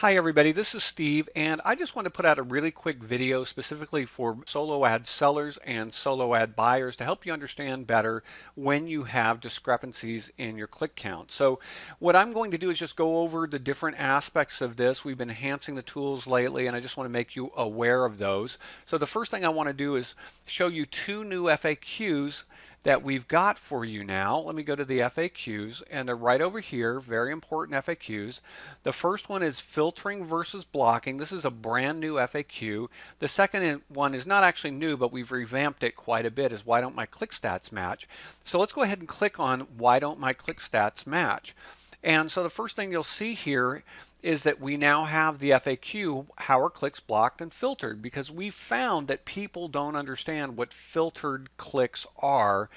Hi everybody, this is Steve, and I just want to put out a really quick video specifically for solo ad sellers and solo ad buyers to help you understand better when you have discrepancies in your click count. So what I'm going to do is just go over the different aspects of this. We've been enhancing the tools lately, and I just want to make you aware of those. So the first thing I want to do is show you two new FAQs that we've got for you now. Let me go to the FAQs, and they're right over here, very important FAQs. The first one is filtering versus blocking. This is a brand new FAQ. The second one is not actually new, but we've revamped it quite a bit, is why don't my click stats match? So let's go ahead and click on why don't my click stats match? And so the first thing you'll see here is that we now have the FAQ, how are clicks blocked and filtered, because we found that people don't understand what filtered clicks are.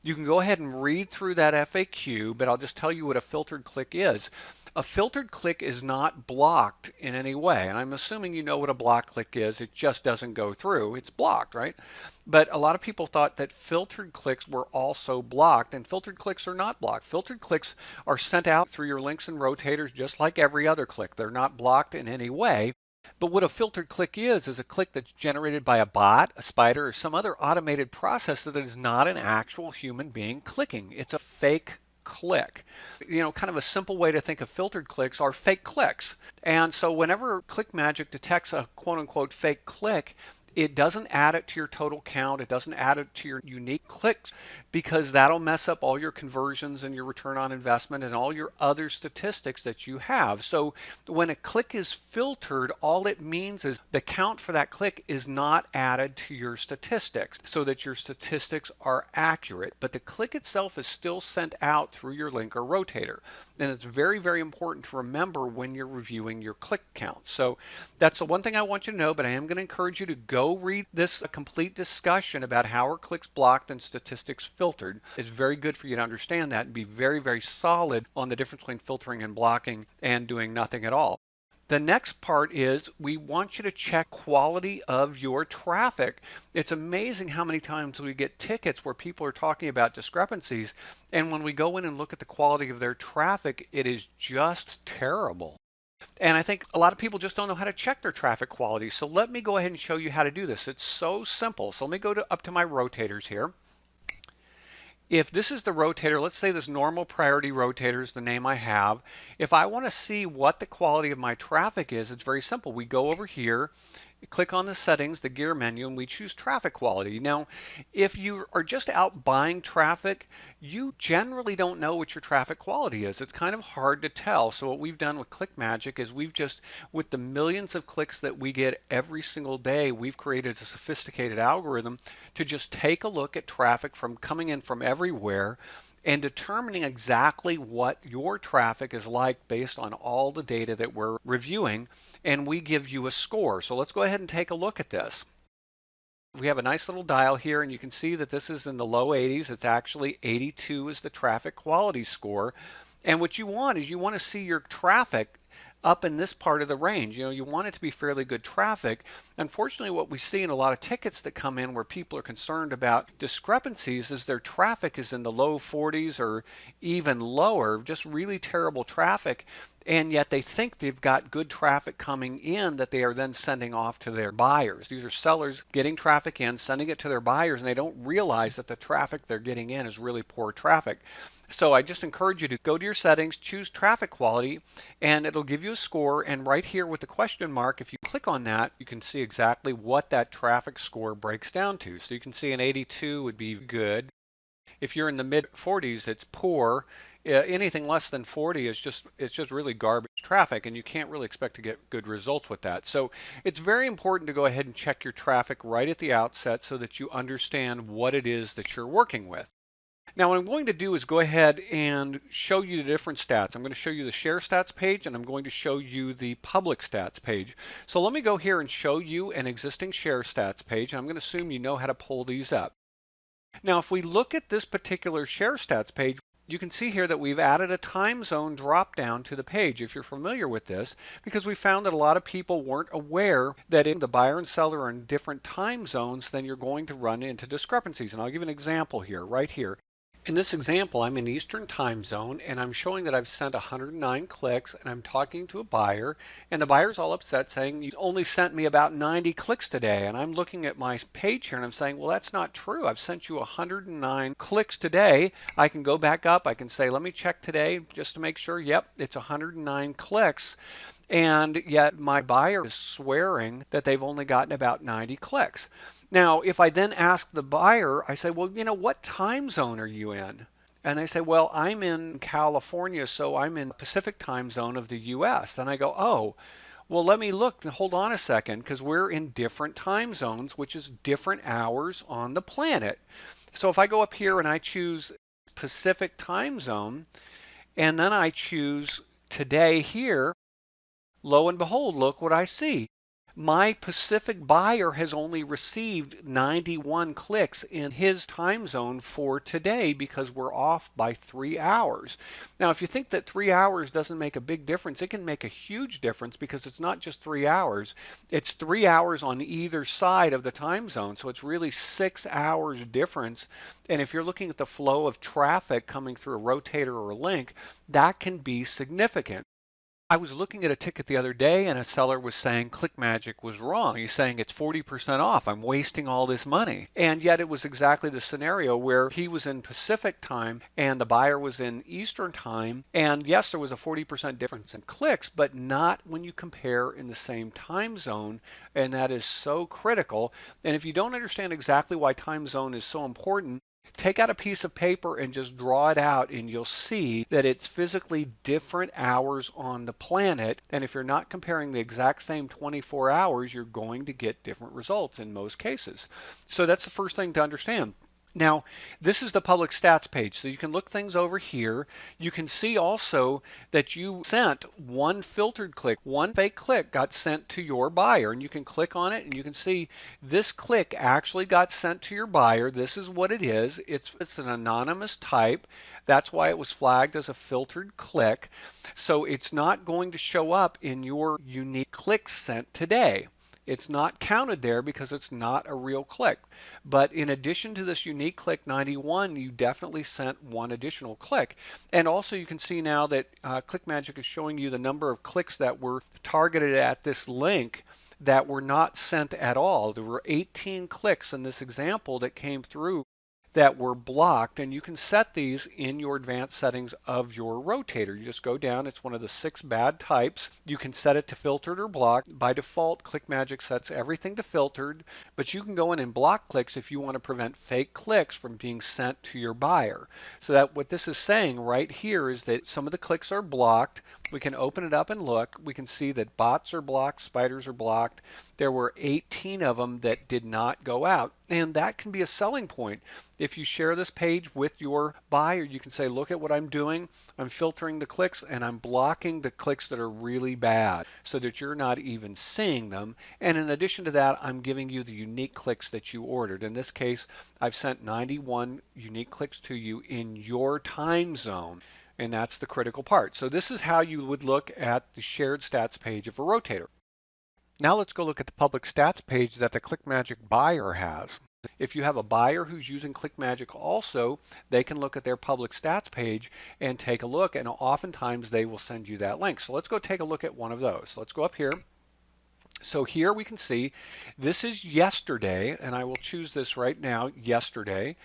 You can go ahead and read through that FAQ, but I'll just tell you what a filtered click is. A filtered click is not blocked in any way, and I'm assuming you know what a block click is. It just doesn't go through. It's blocked, right? But a lot of people thought that filtered clicks were also blocked, and filtered clicks are not blocked. Filtered clicks are sent out through your links and rotators just like every other click. They're not blocked in any way. But what a filtered click is a click that's generated by a bot, a spider, or some other automated process that is not an actual human being clicking. It's a fake click. You know, kind of a simple way to think of filtered clicks are fake clicks. And so whenever ClickMagick detects a quote-unquote fake click, it doesn't add it to your total count. It doesn't add it to your unique clicks, because that'll mess up all your conversions and your return on investment and all your other statistics that you have. So when a click is filtered, all it means is the count for that click is not added to your statistics so that your statistics are accurate. But the click itself is still sent out through your link or rotator. And it's very, very important to remember when you're reviewing your click count. So that's the one thing I want you to know, but I am going to encourage you to go read this complete discussion about how are clicks blocked and statistics filtered. It's very good for you to understand that and be very, very solid on the difference between filtering and blocking and doing nothing at all. The next part is we want you to check quality of your traffic. It's amazing how many times we get tickets where people are talking about discrepancies, and when we go in and look at the quality of their traffic, it is just terrible. And I think a lot of people just don't know how to check their traffic quality. So let me go ahead and show you how to do this. It's so simple. So let me go up to my rotators here. If this is the rotator, let's say this normal priority rotator is the name I have. If I want to see what the quality of my traffic is, it's very simple. We go over here, click on the settings, the gear menu, and we choose traffic quality. Now, if you are just out buying traffic, you generally don't know what your traffic quality is. It's kind of hard to tell. So what we've done with ClickMagick is we've just, with the millions of clicks that we get every single day, we've created a sophisticated algorithm to just take a look at traffic from coming in from everywhere and determining exactly what your traffic is like based on all the data that we're reviewing, and we give you a score. So let's go ahead and take a look at this. We have a nice little dial here, and you can see that this is in the low 80s. It's actually 82 is the traffic quality score. And what you want is you want to see your traffic up in this part of the range. You know, you want it to be fairly good traffic. Unfortunately, what we see in a lot of tickets that come in where people are concerned about discrepancies is their traffic is in the low 40s or even lower, just really terrible traffic. And yet they think they've got good traffic coming in that they are then sending off to their buyers. These are sellers getting traffic in, sending it to their buyers, and they don't realize that the traffic they're getting in is really poor traffic. So I just encourage you to go to your settings, choose traffic quality, and it'll give you a score. And right here with the question mark, if you click on that, you can see exactly what that traffic score breaks down to. So you can see an 82 would be good. If you're in the mid 40s, it's poor. Anything less than 40 is just really garbage traffic, and you can't really expect to get good results with that. So it's very important to go ahead and check your traffic right at the outset so that you understand what it is that you're working with. Now what I'm going to do is go ahead and show you the different stats. I'm going to show you the share stats page, and I'm going to show you the public stats page. So let me go here and show you an existing share stats page. I'm going to assume you know how to pull these up. Now if we look at this particular share stats page, you can see here that we've added a time zone drop down to the page, if you're familiar with this, because we found that a lot of people weren't aware that if the buyer and seller are in different time zones, then you're going to run into discrepancies. And I'll give you an example here, right here. In this example, I'm in Eastern time zone and I'm showing that I've sent 109 clicks and I'm talking to a buyer and the buyer's all upset saying you only sent me about 90 clicks today, and I'm looking at my page here and I'm saying, well, that's not true. I've sent you 109 clicks today. I can go back up. I can say, let me check today just to make sure. Yep, it's 109 clicks. And yet my buyer is swearing that they've only gotten about 90 clicks. Now, if I then ask the buyer, I say, well, what time zone are you in? And they say, well, I'm in California, so I'm in Pacific time zone of the US. And I go, oh, well, let me look. Hold on a second, because we're in different time zones, which is different hours on the planet. So if I go up here and I choose Pacific time zone, and then I choose today here, lo and behold, look what I see. My Pacific buyer has only received 91 clicks in his time zone for today because we're off by 3 hours. Now, if you think that 3 hours doesn't make a big difference, it can make a huge difference because it's not just 3 hours, it's 3 hours on either side of the time zone. So it's really 6 hours difference. And if you're looking at the flow of traffic coming through a rotator or a link, that can be significant. I was looking at a ticket the other day and a seller was saying ClickMagick was wrong. He's saying it's 40% off. I'm wasting all this money. And yet it was exactly the scenario where he was in Pacific time and the buyer was in Eastern time. And yes, there was a 40% difference in clicks, but not when you compare in the same time zone. And that is so critical. And if you don't understand exactly why time zone is so important, take out a piece of paper and just draw it out and you'll see that it's physically different hours on the planet. And if you're not comparing the exact same 24 hours, you're going to get different results in most cases. So that's the first thing to understand. Now, this is the public stats page, so you can look things over here. You can see also that you sent one filtered click, one fake click got sent to your buyer, and you can click on it and you can see this click actually got sent to your buyer. This is what it is. It's an anonymous type. That's why it was flagged as a filtered click. So it's not going to show up in your unique clicks sent today. It's not counted there because it's not a real click. But in addition to this unique click 91, you definitely sent one additional click. And also you can see now that ClickMagick is showing you the number of clicks that were targeted at this link that were not sent at all. There were 18 clicks in this example that came through that were blocked, and you can set these in your advanced settings of your rotator. You just go down, it's one of the 6 bad types. You can set it to filtered or blocked. By default, ClickMagick sets everything to filtered, but you can go in and block clicks if you want to prevent fake clicks from being sent to your buyer. So that what this is saying right here is that some of the clicks are blocked. We can open it up and look. We can see that bots are blocked, spiders are blocked. There were 18 of them that did not go out. And that can be a selling point. If you share this page with your buyer, you can say, look at what I'm doing. I'm filtering the clicks and I'm blocking the clicks that are really bad so that you're not even seeing them. And in addition to that, I'm giving you the unique clicks that you ordered. In this case, I've sent 91 unique clicks to you in your time zone. And that's the critical part. So this is how you would look at the shared stats page of a rotator. Now let's go look at the public stats page that the ClickMagick buyer has. If you have a buyer who's using ClickMagick also, they can look at their public stats page and take a look, and oftentimes they will send you that link. So let's go take a look at one of those. Let's go up here. So here we can see this is yesterday, and I will choose this right now, yesterday.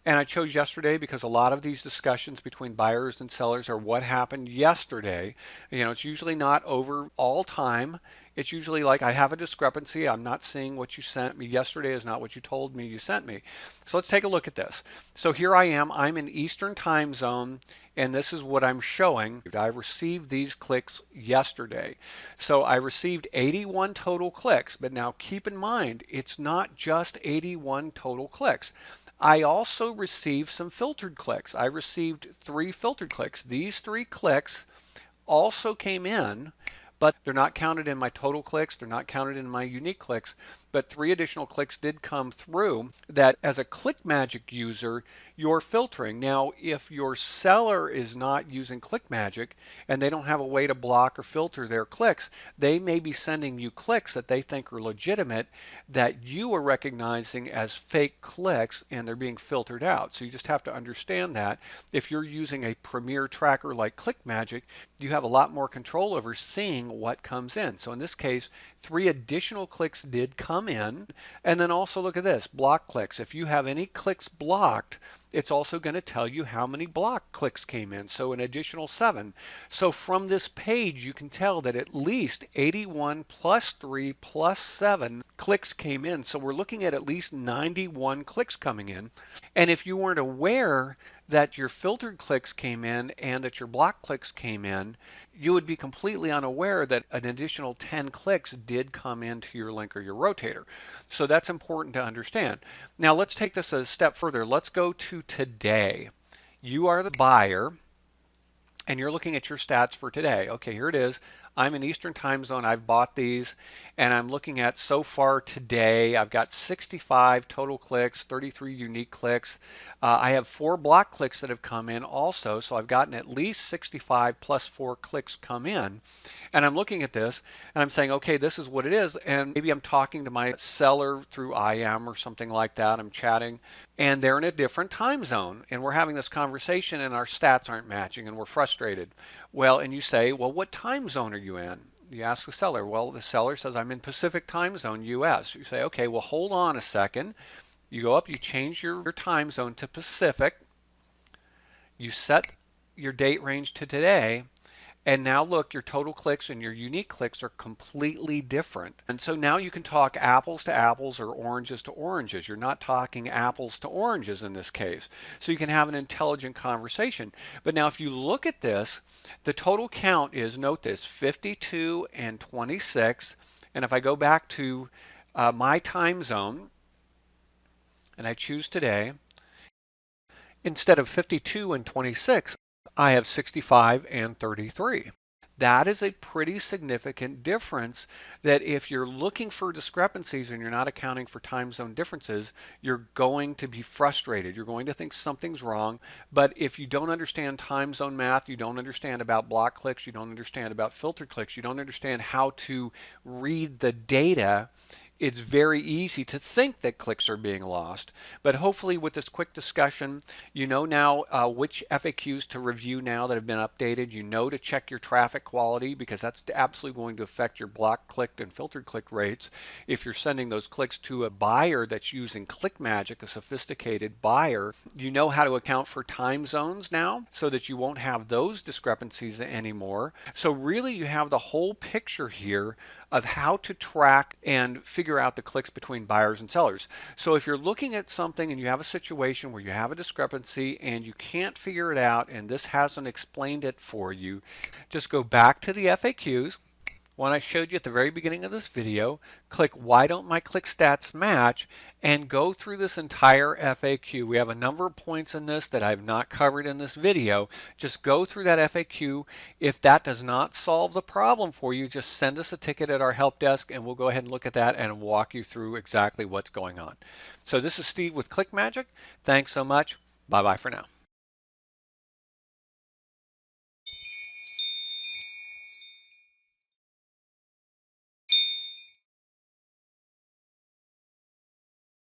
And I chose yesterday because a lot of these discussions between buyers and sellers are what happened yesterday. It's usually not over all time. It's usually like I have a discrepancy. I'm not seeing what you sent me. Yesterday is not what you told me you sent me. So let's take a look at this. So here I am. I'm in Eastern time zone, and this is what I'm showing. I received these clicks yesterday. So I received 81 total clicks, but now keep in mind, it's not just 81 total clicks. I also received some filtered clicks. I received 3 filtered clicks. These 3 clicks also came in, but they're not counted in my total clicks. They're not counted in my unique clicks, but 3 additional clicks did come through that as a ClickMagick user, you're filtering. Now, if your seller is not using ClickMagick and they don't have a way to block or filter their clicks, they may be sending you clicks that they think are legitimate that you are recognizing as fake clicks and they're being filtered out. So you just have to understand that. If you're using a premier tracker like ClickMagick, you have a lot more control over seeing what comes in. So in this case, 3 additional clicks did come in. And then also look at this, block clicks. If you have any clicks blocked, it's also going to tell you how many block clicks came in, so an additional 7. So from this page, you can tell that at least 81 plus 3 plus 7 clicks came in. So we're looking at least 91 clicks coming in. And if you weren't aware that your filtered clicks came in and that your block clicks came in, you would be completely unaware that an additional 10 clicks did come into your link or your rotator. So that's important to understand. Now let's take this a step further. Let's go to today. You are the buyer and you're looking at your stats for today. Okay, here it is. I'm in Eastern time zone. I've bought these and I'm looking at so far today. I've got 65 total clicks, 33 unique clicks. I have 4 block clicks that have come in also. So I've gotten at least 65 plus 4 clicks come in. And I'm looking at this and I'm saying, okay, this is what it is. And maybe I'm talking to my seller through IM or something like that. I'm chatting and they're in a different time zone and we're having this conversation and our stats aren't matching and we're frustrated. Well, and you say, well, what time zone are you in? You ask the seller. Well, the seller says, I'm in Pacific time zone, US. You say, okay, well, hold on a second. You go up, you change your time zone to Pacific. You set your date range to today. And now look, your total clicks and your unique clicks are completely different. And so now you can talk apples to apples or oranges to oranges. You're not talking apples to oranges in this case. So you can have an intelligent conversation. But now if you look at this, the total count is, note this, 52 and 26. And if I go back to my time zone and I choose today, instead of 52 and 26, I have 65 and 33. That is a pretty significant difference that if you're looking for discrepancies and you're not accounting for time zone differences, you're going to be frustrated. You're going to think something's wrong. But if you don't understand time zone math, you don't understand about block clicks, you don't understand about filtered clicks, you don't understand how to read the data, it's very easy to think that clicks are being lost. But hopefully with this quick discussion, you know now which FAQs to review now that have been updated. You know to check your traffic quality because that's absolutely going to affect your block clicked and filtered click rates. If you're sending those clicks to a buyer that's using ClickMagick, a sophisticated buyer, you know how to account for time zones now so that you won't have those discrepancies anymore. So really you have the whole picture here of how to track and figure out the clicks between buyers and sellers. So if you're looking at something and you have a situation where you have a discrepancy and you can't figure it out and this hasn't explained it for you, just go back to the FAQs. One I showed you at the very beginning of this video, click why don't my click stats match and go through this entire FAQ. We have a number of points in this that I've not covered in this video. Just go through that FAQ. If that does not solve the problem for you, just send us a ticket at our help desk and we'll go ahead and look at that and walk you through exactly what's going on. So this is Steve with ClickMagick. Thanks so much. Bye-bye for now.